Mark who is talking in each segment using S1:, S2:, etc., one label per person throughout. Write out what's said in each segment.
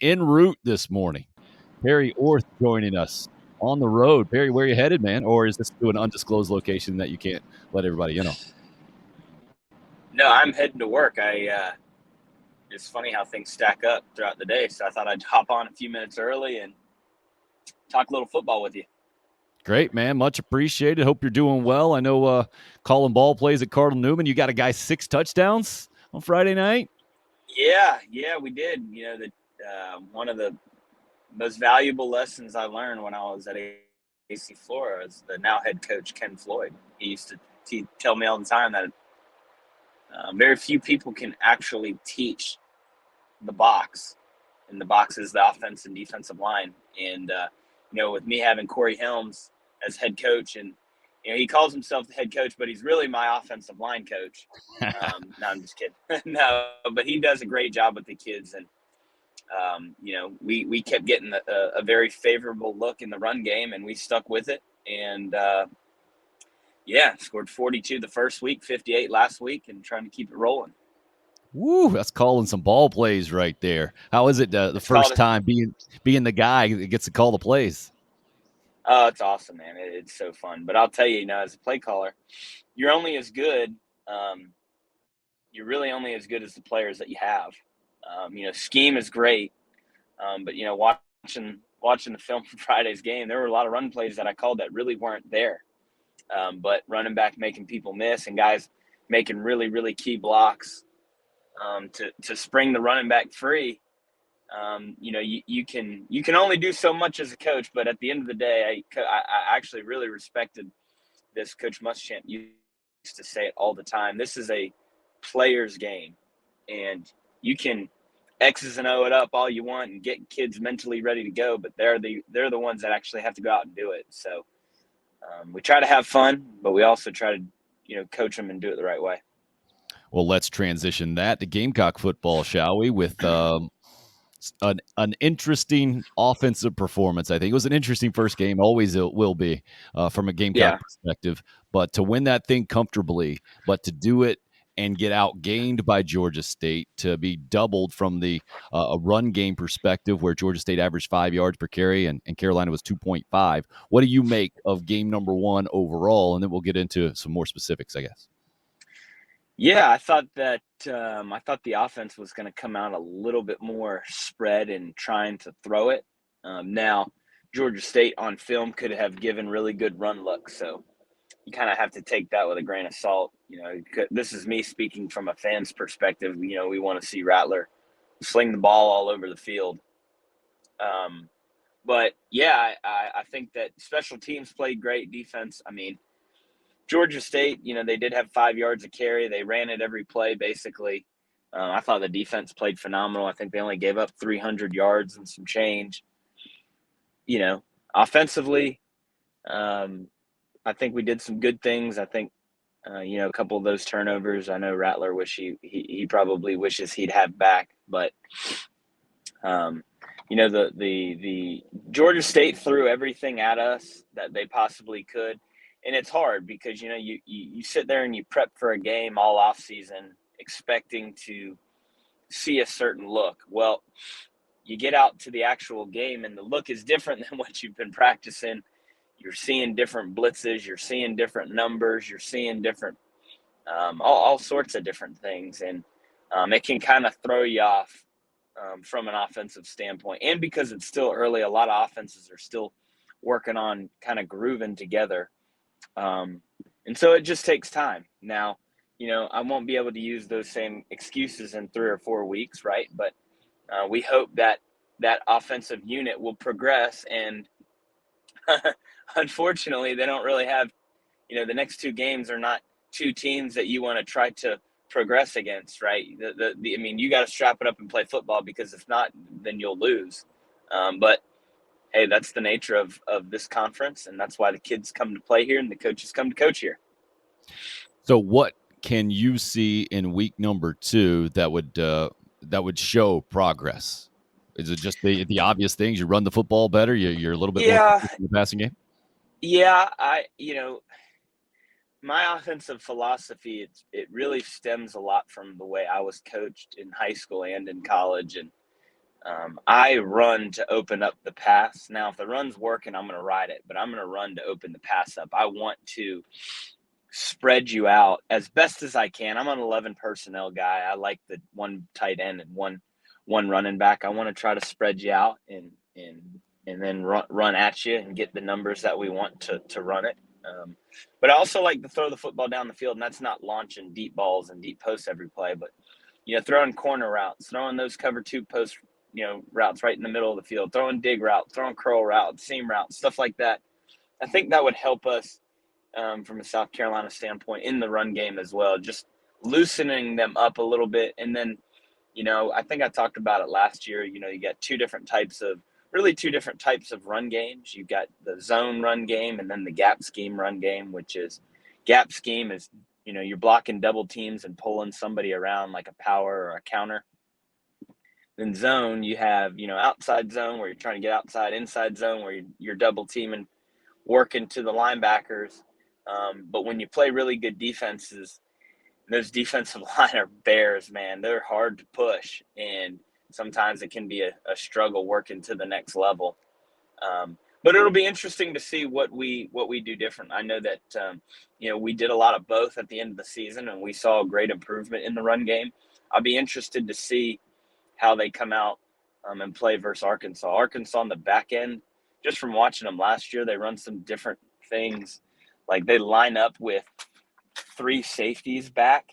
S1: en route this morning. Perry Orth joining us on the road. Perry, where are you headed, man? Or is this to an undisclosed location that you can't let everybody know?
S2: No, I'm heading to work. It's funny how things stack up throughout the day, so I thought I'd hop on a few minutes early and talk a little football with you.
S1: Great, man. Much appreciated. Hope you're doing well. I know Colin Ball plays at Cardinal Newman. You got a guy 6 touchdowns on Friday night?
S2: Yeah, we did. One of the most valuable lessons I learned when I was at AC Flora is the now head coach Ken Floyd. He used to tell me all the time that very few people can actually teach the box, and the box is the offense and defensive line. And with me having Corey Helms as head coach, and he calls himself the head coach, but he's really my offensive line coach. No, I'm just kidding. No, but he does a great job with the kids, and we kept getting a very favorable look in the run game, and we stuck with it. And scored 42 the first week, 58 last week, and trying to keep it rolling.
S1: Woo, that's calling some ball plays right there. How is it the first time being the guy that gets to call the plays?
S2: Oh, it's awesome, man. It's so fun. But I'll tell you, as a play caller, you're only as good. You're really only as good as the players that you have. Scheme is great, but watching the film from Friday's game, there were a lot of run plays that I called that really weren't there. But running back making people miss, and guys making really, really key blocks to spring the running back free. You can only do so much as a coach, but at the end of the day, I actually really respected this. Coach Muschamp used to say it all the time. This is a player's game, and you can X's and O it up all you want and get kids mentally ready to go, but they're the ones that actually have to go out and do it. So we try to have fun, but we also try to coach them and do it the right way.
S1: Well, let's transition that to Gamecock football, shall we? With an interesting offensive performance. I think it was an interesting first game. Always it will be from a Gamecock perspective. But to win that thing comfortably, but to do it and get outgained by Georgia State, to be doubled from the a run game perspective where Georgia State averaged 5 yards per carry and Carolina was 2.5. What do you make of game number 1 overall? And then we'll get into some more specifics, I guess.
S2: Yeah, I thought the offense was going to come out a little bit more spread and trying to throw it. Now, Georgia State on film could have given really good run looks, so you kind of have to take that with a grain of salt. This is me speaking from a fan's perspective. We want to see Rattler sling the ball all over the field. But yeah, I think that special teams played great defense. I mean, Georgia State, they did have 5 yards of carry. They ran it every play, basically. I thought the defense played phenomenal. I think they only gave up 300 yards and some change. Offensively, I think we did some good things. I think, a couple of those turnovers, I know Rattler he probably wishes he'd have back. But, the Georgia State threw everything at us that they possibly could. And it's hard because, you sit there and you prep for a game all off season expecting to see a certain look. Well, you get out to the actual game and the look is different than what you've been practicing. You're seeing different blitzes. You're seeing different numbers. You're seeing different, all sorts of different things. And it can kind of throw you off from an offensive standpoint. And because it's still early, a lot of offenses are still working on kind of grooving together. And so it just takes time. Now, I won't be able to use those same excuses in 3 or 4 weeks, right? But we hope that offensive unit will progress. And unfortunately, they don't really have, the next 2 games are not 2 teams that you want to try to progress against, right? I mean, you got to strap it up and play football, because if not, then you'll lose. But hey, that's the nature of this conference, and that's why the kids come to play here and the coaches come to coach here.
S1: So what can you see in week number 2 that would show progress? Is it just the obvious things? You run the football better? You're a little bit more in the passing game?
S2: Yeah, my offensive philosophy, it really stems a lot from the way I was coached in high school and in college. And I run to open up the pass. Now, if the run's working, I'm going to ride it, but I'm going to run to open the pass up. I want to spread you out as best as I can. I'm an 11 personnel guy. I like the one tight end and one running back. I want to try to spread you out and then run at you and get the numbers that we want to run it. But I also like to throw the football down the field, and that's not launching deep balls and deep posts every play, but throwing corner routes, throwing those cover two post routes right in the middle of the field, throwing dig routes, throwing curl routes, seam routes, stuff like that. I think that would help us from a South Carolina standpoint in the run game as well, just loosening them up a little bit. And then, I think I talked about it last year. You got two different types of run games. You've got the zone run game and then the gap scheme run game, which is gap scheme is, you're blocking double teams and pulling somebody around like a power or a counter. Then zone, you have, outside zone where you're trying to get outside, inside zone where you're double teaming, working to the linebackers. But when you play really good defenses, those defensive line are bears, man. They're hard to push, and sometimes it can be a struggle working to the next level. But it'll be interesting to see what we do different. I know that we did a lot of both at the end of the season, and we saw a great improvement in the run game. I'll be interested to see how they come out and play versus Arkansas. Arkansas on the back end, just from watching them last year, they run some different things. Like they line up with three safeties back.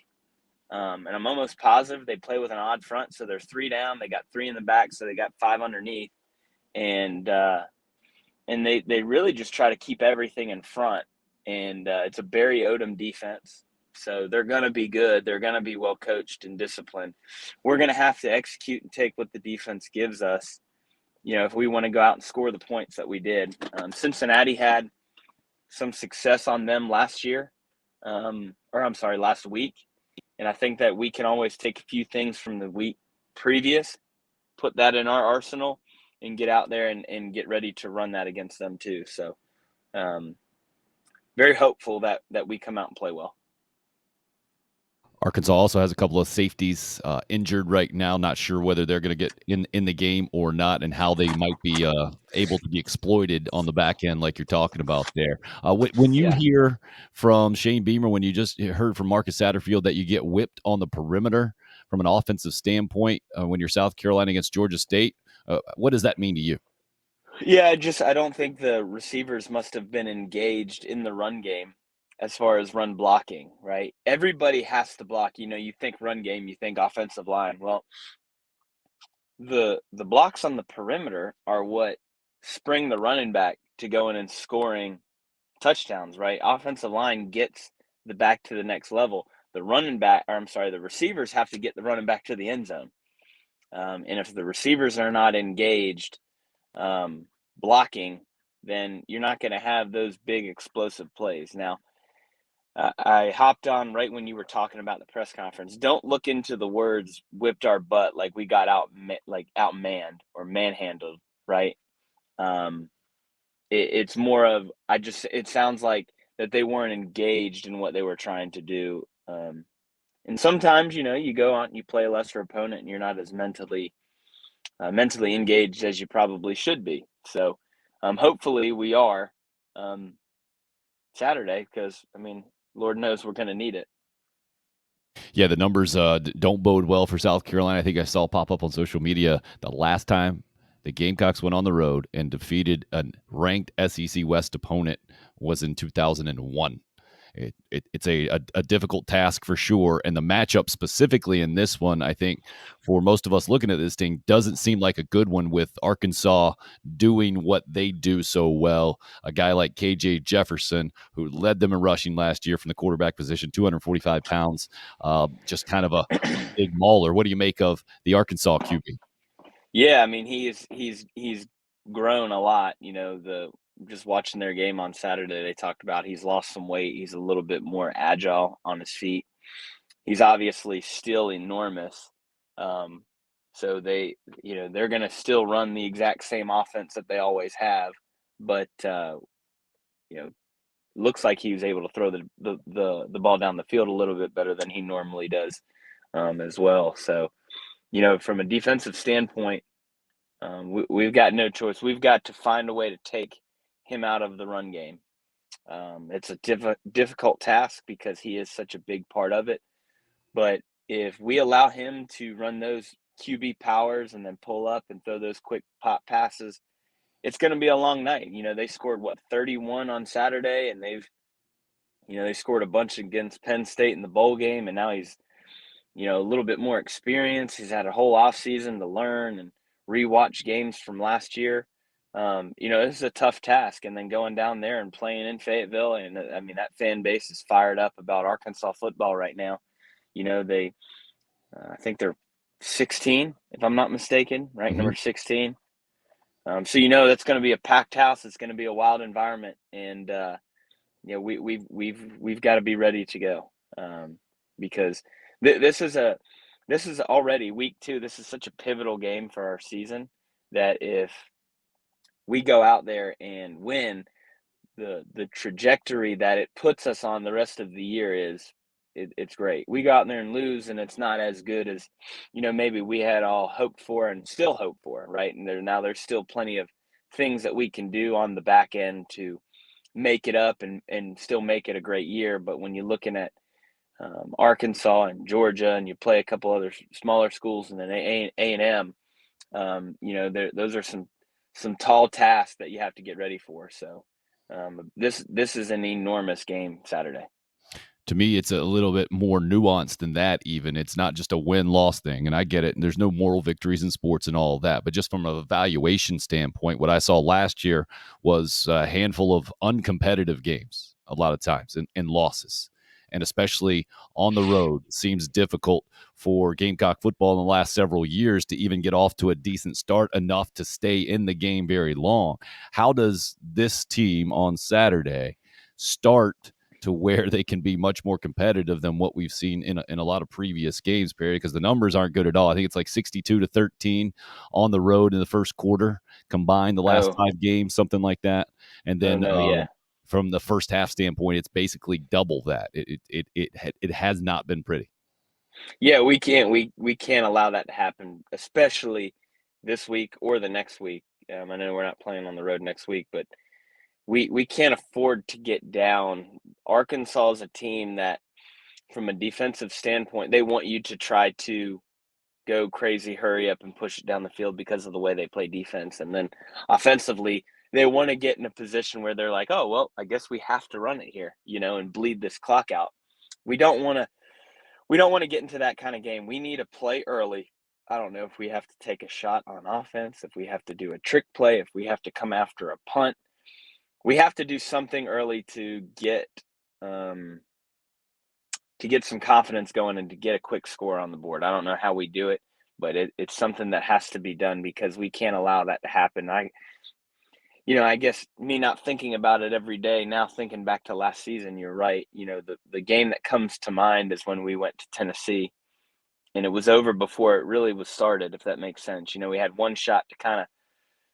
S2: And I'm almost positive they play with an odd front. So they're three down. They got three in the back. So they got five underneath. And they really just try to keep everything in front. And it's a Barry Odom defense. So they're going to be good. They're going to be well coached and disciplined. We're going to have to execute and take what the defense gives us, if we want to go out and score the points that we did. Cincinnati had some success on them last week. And I think that we can always take a few things from the week previous, put that in our arsenal, and get out there and get ready to run that against them too. So very hopeful that we come out and play well.
S1: Arkansas also has a couple of safeties injured right now. Not sure whether they're going to get in the game or not, and how they might be able to be exploited on the back end, like you're talking about there. When you hear from Shane Beamer, when you just heard from Marcus Satterfield that you get whipped on the perimeter from an offensive standpoint when you're South Carolina against Georgia State, what does that mean to you?
S2: Yeah, I don't think the receivers must have been engaged in the run game as far as run blocking, right? Everybody has to block. You think run game, you think offensive line. Well, the blocks on the perimeter are what spring the running back to go in and scoring touchdowns, right? Offensive line gets the back to the next level. The receivers have to get the running back to the end zone. And if the receivers are not engaged blocking, then you're not going to have those big explosive plays. Now, I hopped on right when you were talking about the press conference. Don't look into the words "whipped our butt" like we got outmanned or manhandled, right? It's more of it sounds like that they weren't engaged in what they were trying to do. And sometimes, you go out and you play a lesser opponent and you're not as mentally engaged as you probably should be. So hopefully we are Saturday, because, Lord knows we're going to need it.
S1: Yeah, the numbers don't bode well for South Carolina. I think I saw pop up on social media the last time the Gamecocks went on the road and defeated a ranked SEC West opponent was in 2001. It's a difficult task for sure. And the matchup specifically in this one, I think, for most of us looking at this thing, doesn't seem like a good one, with Arkansas doing what they do so well. A guy like KJ Jefferson, who led them in rushing last year from the quarterback position, 245 pounds, just kind of a big mauler. What do you make of the Arkansas QB?
S2: Yeah, he's grown a lot. Just watching their game on Saturday, they talked about he's lost some weight. He's a little bit more agile on his feet. He's obviously still enormous. So they're going to still run the exact same offense that they always have. But, looks like he was able to throw the ball down the field a little bit better than he normally does as well. So, from a defensive standpoint, We've got no choice. We've got to find a way to take him out of the run game. It's a difficult task because he is such a big part of it. But if we allow him to run those QB powers and then pull up and throw those quick pop passes, it's going to be a long night. They scored 31 on Saturday, and they scored a bunch against Penn State in the bowl game, and now he's a little bit more experience. He's had a whole off season to learn and rewatch games from last year. This is a tough task, and then going down there and playing in Fayetteville, and I mean that fan base is fired up about Arkansas football right now. They, I think they're 16, if I'm not mistaken, right,
S1: Mhm.
S2: number 16. So that's going to be a packed house. It's going to be a wild environment, and we've got to be ready to go, because this is already week 2. This is such a pivotal game for our season that if we go out there and win, the trajectory that it puts us on the rest of the year it's great. We go out there and lose, and it's not as good as maybe we had all hoped for and still hope for, right? And there's still plenty of things that we can do on the back end to make it up and still make it a great year. But when you're looking at Arkansas and Georgia, and you play a couple other smaller schools, and then A&M, those are some tall tasks that you have to get ready for. So this is an enormous game Saturday.
S1: To me, it's a little bit more nuanced than that. Even it's not just a win-loss thing, and I get it. And there's no moral victories in sports and all of that. But just from an evaluation standpoint, what I saw last year was a handful of uncompetitive games, a lot of times, and losses, and especially on the road, it seems difficult for Gamecock football in the last several years to even get off to a decent start enough to stay in the game very long. How does this team on Saturday start to where they can be much more competitive than what we've seen in a lot of previous games, Perry, because the numbers aren't good at all. I think it's like 62-13 on the road in the first quarter, combined the last
S2: Oh,
S1: 5 games, something like that. And
S2: oh
S1: then
S2: no, yeah,
S1: from the first half standpoint, it's basically double that. It has not been pretty.
S2: yeah. We can't allow that to happen, especially this week or the next week. I know we're not playing on the road next week, but we can't afford to get down. Arkansas is a team that, from a defensive standpoint, they want you to try to go crazy, hurry up, and push it down the field because of the way they play defense. And then offensively, they want to get in a position where they're like, oh, well, I guess we have to run it here, and bleed this clock out. We don't want to. We don't want to get into that kind of game. We need to play early. I don't know if we have to take a shot on offense, if we have to do a trick play, if we have to come after a punt. We have to do something early um, to get some confidence going and to get a quick score on the board. I don't know how we do it, but it's something that has to be done because we can't allow that to happen. I guess me not thinking about it every day, now thinking back to last season, you're right. The game that comes to mind is when we went to Tennessee, and it was over before it really was started, if that makes sense. We had one shot to kind of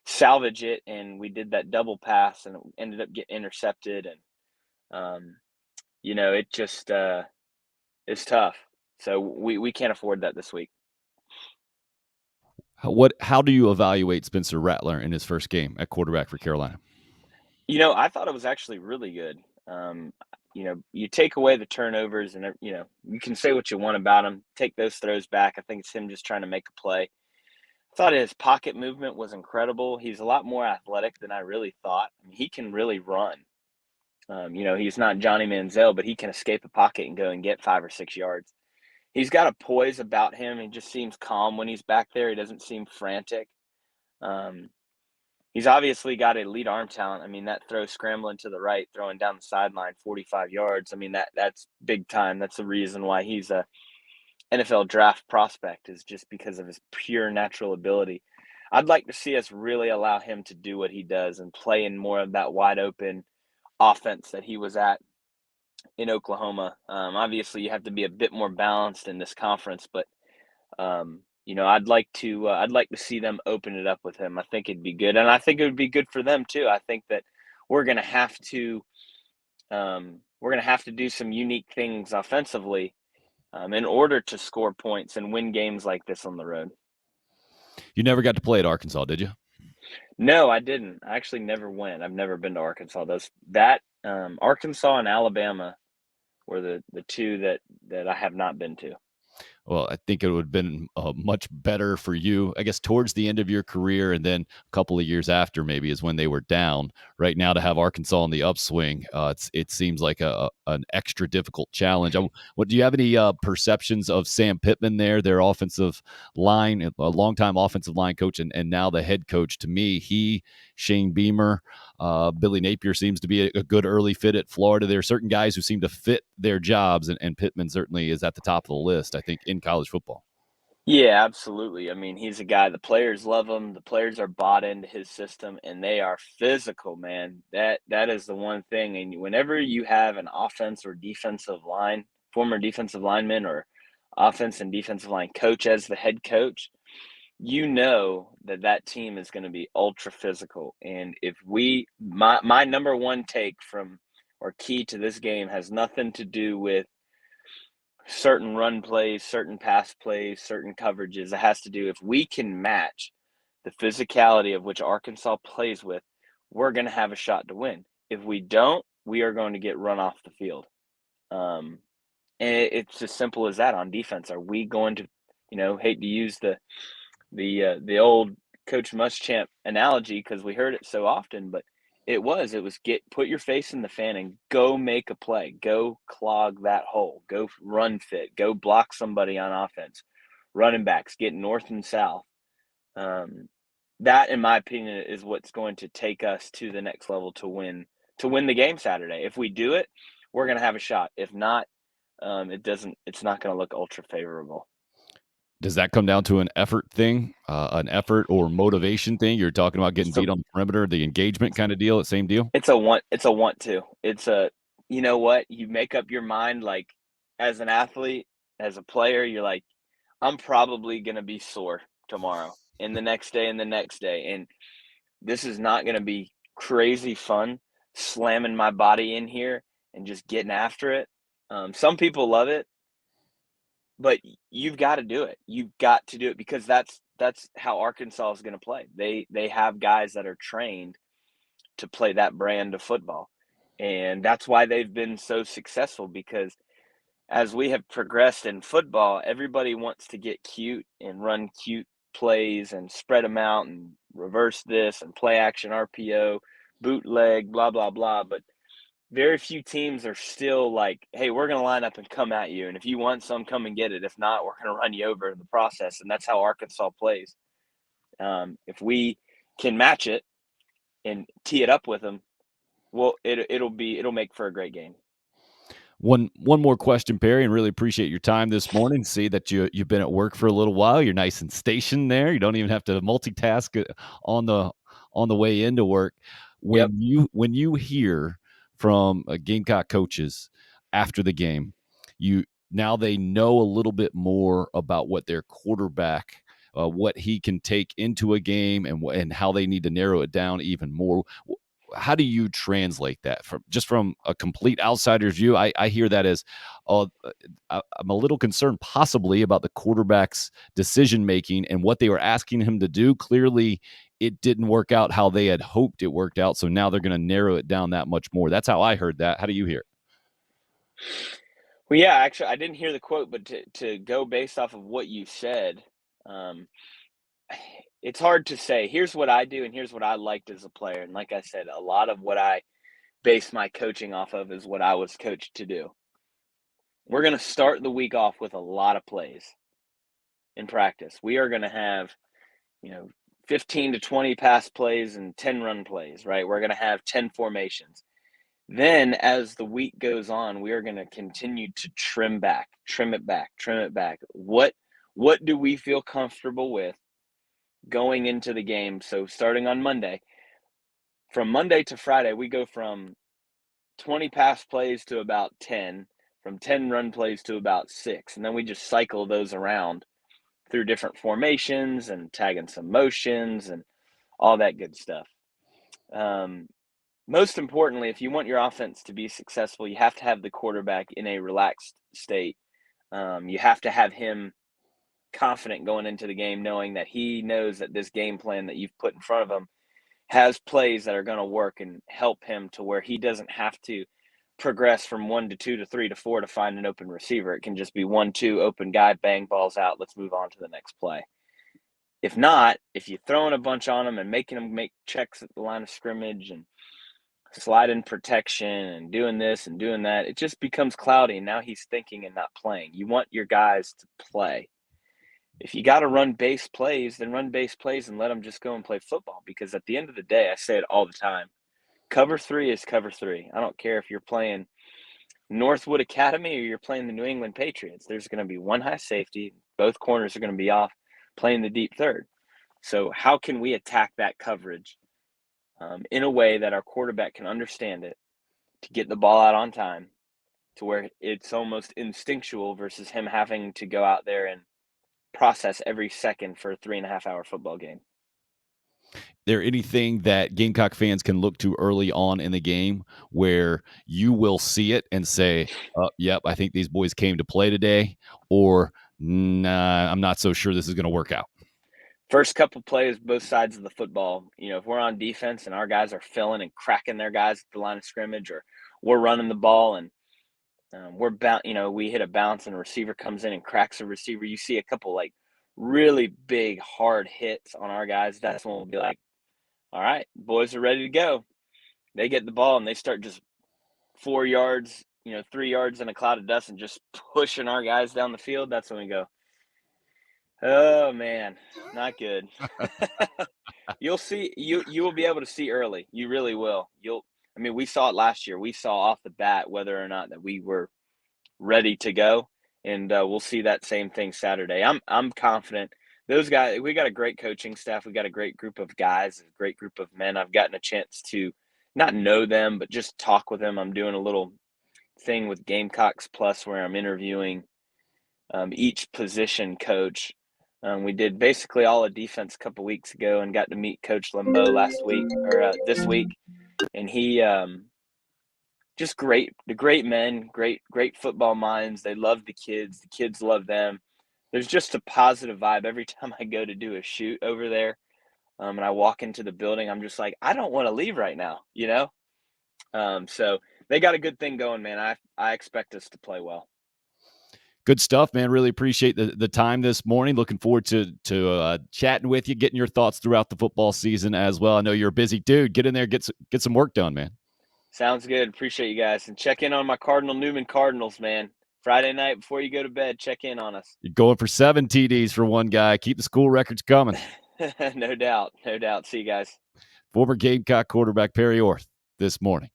S2: salvage it, and we did that double pass, and it ended up getting intercepted, and it just it's tough. So we can't afford that this week.
S1: How do you evaluate Spencer Rattler in his first game at quarterback for Carolina?
S2: I thought it was actually really good. Um, you take away the turnovers, and you can say what you want about him. Take those throws back. I think it's him just trying to make a play. I thought his pocket movement was incredible. He's a lot more athletic than I really thought. I mean, he can really run. He's not Johnny Manziel, but he can escape a pocket and go and get 5 or 6 yards. He's got a poise about him. He just seems calm when he's back there. He doesn't seem frantic. Um, he's obviously got elite arm talent. I mean, that throw scrambling to the right, throwing down the sideline 45 yards. I mean, that's big time. That's the reason why he's a NFL draft prospect, is just because of his pure natural ability. I'd like to see us really allow him to do what he does and play in more of that wide open offense that he was at in Oklahoma. Obviously, you have to be a bit more balanced in this conference, but I'd like to see them open it up with him. I think it'd be good, and I think it would be good for them too. I think that we're gonna have to do some unique things offensively in order to score points and win games like this on the road.
S1: You never got to play at Arkansas, did you?
S2: No, I didn't. I actually never went. I've never been to Arkansas. Arkansas and Alabama were the two that I have not been to.
S1: Well, I think it would have been much better for you, I guess, towards the end of your career, and then a couple of years after, maybe, is when they were down. Right now, to have Arkansas on the upswing, it seems like an extra difficult challenge. What do you have any perceptions of Sam Pittman there, their offensive line, a longtime offensive line coach, and now the head coach? To me, Shane Beamer, Billy Napier seems to be a good early fit at Florida. There are certain guys who seem to fit their jobs, and Pittman certainly is at the top of the list, I think, in college football.
S2: Yeah, absolutely. I mean, he's a guy, the players love him. The players are bought into his system and they are physical, man. That is the one thing. And whenever you have an offense or defensive line, former defensive lineman or offense and defensive line coach as the head coach, you know that team is going to be ultra physical. And if my number one take from or key to this game has nothing to do with certain run plays, certain pass plays, certain coverages. It has to do if we can match the physicality of which Arkansas plays with, we're going to have a shot to win. If we don't, we are going to get run off the field. And it's as simple as that on defense. Are we going to, hate to use the old Coach Muschamp analogy because we heard it so often, but it was put your face in the fan and go make a play, go clog that hole, go run fit, go block somebody on offense. Running backs get north and south. That, in my opinion, is what's going to take us to the next level to win the game Saturday. If we do it, we're going to have a shot. If not, it's not going to look ultra favorable.
S1: Does that come down to an effort thing, an effort or motivation thing? You're talking about getting
S2: So
S1: beat on the perimeter, the engagement kind of deal, same deal?
S2: it's a want to. It's a, you know what? You make up your mind, like, as an athlete, as a player, you're like, I'm probably going to be sore tomorrow and the next day and the next day. And this is not going to be crazy fun slamming my body in here and just getting after it. Some people love it, but you've got to do it. You've got to do it because that's how Arkansas is going to play. They have guys that are trained to play that brand of football. And that's why they've been so successful because as we have progressed in football, everybody wants to get cute and run cute plays and spread them out and reverse this and play action RPO, bootleg, blah, blah, blah. But very few teams are still like, hey, we're going to line up and come at you. And if you want some, come and get it. If not, we're going to run you over in the process. And that's how Arkansas plays. If we can match it and tee it up with them, well, it'll make for a great game.
S1: One more question, Perry, and really appreciate your time this morning. See that you've been at work for a little while. You're nice and stationed there. You don't even have to multitask on the way into work.
S2: Yep.
S1: When you hear from Gamecock coaches after the game, now they know a little bit more about what their quarterback, what he can take into a game, and how they need to narrow it down even more. How do you translate that from a complete outsider's view? I hear that as, I'm a little concerned possibly about the quarterback's decision making and what they were asking him to do. Clearly, it didn't work out how they had hoped it worked out. So now they're going to narrow it down that much more. That's how I heard that. How do you hear it?
S2: Well, yeah, actually, I didn't hear the quote, but to go based off of what you said, um, it's hard to say. Here's what I do, and here's what I liked as a player. And like I said, a lot of what I base my coaching off of is what I was coached to do. We're going to start the week off with a lot of plays in practice. We are going to have, you know, 15 to 20 pass plays and 10 run plays, right? We're going to have 10 formations. Then as the week goes on, we are going to continue to trim it back, trim it back. What do we feel comfortable with going into the game? So starting on Monday, from Monday to Friday, we go from 20 pass plays to about 10, from 10 run plays to about 6. And then we just cycle those around through different formations and tagging some motions and all that good stuff. Most importantly, if you want your offense to be successful, you have to have the quarterback in a relaxed state. You have to have him confident going into the game, knowing that he knows that this game plan that you've put in front of him has plays that are going to work and help him to where he doesn't have to progress from 1 to 2 to 3 to 4 to find an open receiver. It can just be 1-2 open guy, bang, balls out. Let's move on to the next play. If not, if you're throwing a bunch on him and making him make checks at the line of scrimmage and slide in protection and doing this and doing that, it just becomes cloudy. And now he's thinking and not playing. You want your guys to play. If you got to run base plays, then run base plays and let them just go and play football. Because at the end of the day, I say it all the time, cover 3 is cover 3. I don't care if you're playing Northwood Academy or you're playing the New England Patriots. There's going to be one high safety. Both corners are going to be off playing the deep third. So how can we attack that coverage in a way that our quarterback can understand it to get the ball out on time to where it's almost instinctual versus him having to go out there and process every second for a 3.5-hour football game.
S1: There anything that Gamecock fans can look to early on in the game where you will see it and say, yep, I think these boys came to play today, or nah, I'm not so sure this is going to work out?
S2: First couple plays, both sides of the football, if we're on defense and our guys are filling and cracking their guys at the line of scrimmage, or we're running the ball and we hit a bounce and a receiver comes in and cracks a receiver, you see a couple like really big hard hits on our guys. That's when we'll be like, all right, boys are ready to go. They get the ball and they start just 4 yards, 3 yards in a cloud of dust and just pushing our guys down the field. That's when we go, oh man, not good. You'll see, you will be able to see early. You really will. We saw it last year. We saw off the bat whether or not that we were ready to go, and we'll see that same thing Saturday. I'm confident. Those guys, we got a great coaching staff. We got a great group of guys, a great group of men. I've gotten a chance to not know them, but just talk with them. I'm doing a little thing with Gamecocks Plus where I'm interviewing each position coach. We did basically all of defense a couple weeks ago and got to meet Coach Limbo this week, and he just great men, great football minds. They love the kids love them. There's just a positive vibe every time I go to do a shoot over there, and I walk into the building. I'm just like, I don't want to leave right now, so they got a good thing going, man. I expect us to play well.
S1: Good stuff, man. Really appreciate the time this morning. Looking forward to chatting with you, getting your thoughts throughout the football season as well. I know you're a busy dude. Get in there, get some work done, man.
S2: Sounds good. Appreciate you guys. And check in on my Cardinal Newman Cardinals, man. Friday night before you go to bed, check in on us.
S1: You're going for 7 TDs for one guy. Keep the school records coming.
S2: No doubt. See you guys.
S1: Former Gamecock quarterback Perry Orth this morning.